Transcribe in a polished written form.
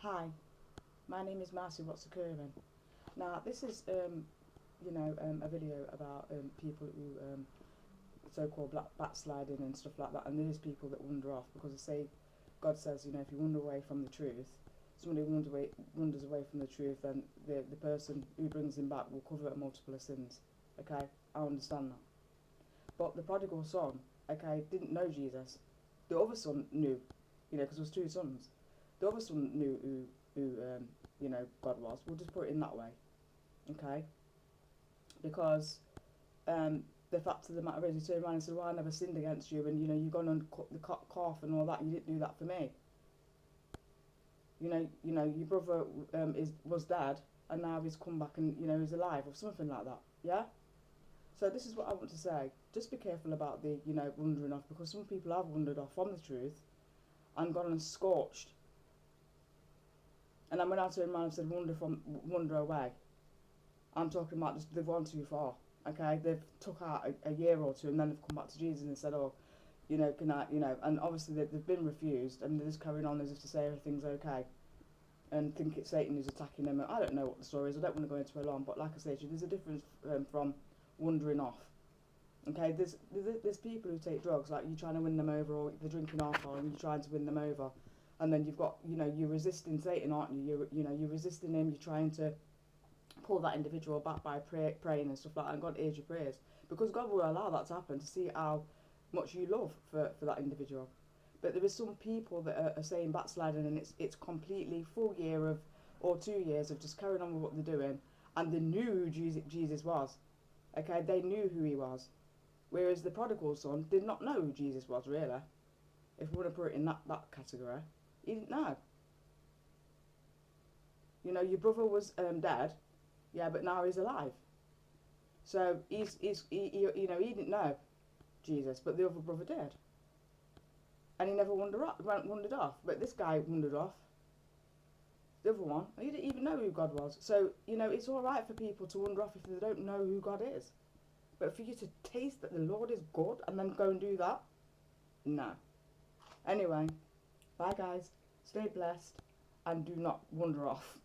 Hi, my name is Marcy. What's occurring? Now, this is, a video about people who so-called backsliding and stuff like that. And there is people that wander off because they say, God says, if you wander away from the truth, somebody wanders away from the truth, then the person who brings him back will cover a multiple of sins. Okay, I understand that. But the prodigal son, okay, didn't know Jesus. The other son knew, because there was two sons. The other son knew who God was. We'll just put it in that way, okay? Because the fact of the matter is, he turned around and said, "Well, I never sinned against you, and you've gone and cut the calf and all that. You didn't do that for me. Your brother was dead, and now he's come back and he's alive, or something like that. Yeah." So this is what I want to say. Just be careful about the wandering off, because some people have wandered off from the truth and gone and scorched. And then when I turned around and said wander away, I'm talking about just they've gone too far. Okay, they've took out a year or two, and then they've come back to Jesus and said, "Oh, can I, and obviously they've been refused, and they're just carrying on as if to say everything's okay, and think it's Satan who's attacking them. I don't know what the story is. I don't want to go into it long, but like I said, there's a difference from wandering off. Okay, there's people who take drugs, like you're trying to win them over, or they're drinking alcohol and you're trying to win them over, and then you've got, you're resisting Satan, aren't you? You're resisting him. You're trying to pull that individual back by praying and stuff like that, and God hears your prayers, because God will allow that to happen to see how much you love for that individual. But there is some people that are saying backsliding, and it's completely full year of, or 2 years of just carrying on with what they're doing, and they knew who Jesus was. Okay, they knew who he was. Whereas the prodigal son did not know who Jesus was, really. If we want to put it in that category, he didn't know. Your brother was dead, yeah, but now he's alive. So he didn't know Jesus, but the other brother did, and he never wandered off. But this guy wandered off. The other one, he didn't even know who God was. So it's all right for people to wander off if they don't know who God is. But for you to taste that the Lord is good and then go and do that, no. Anyway, bye guys. Stay blessed and do not wander off.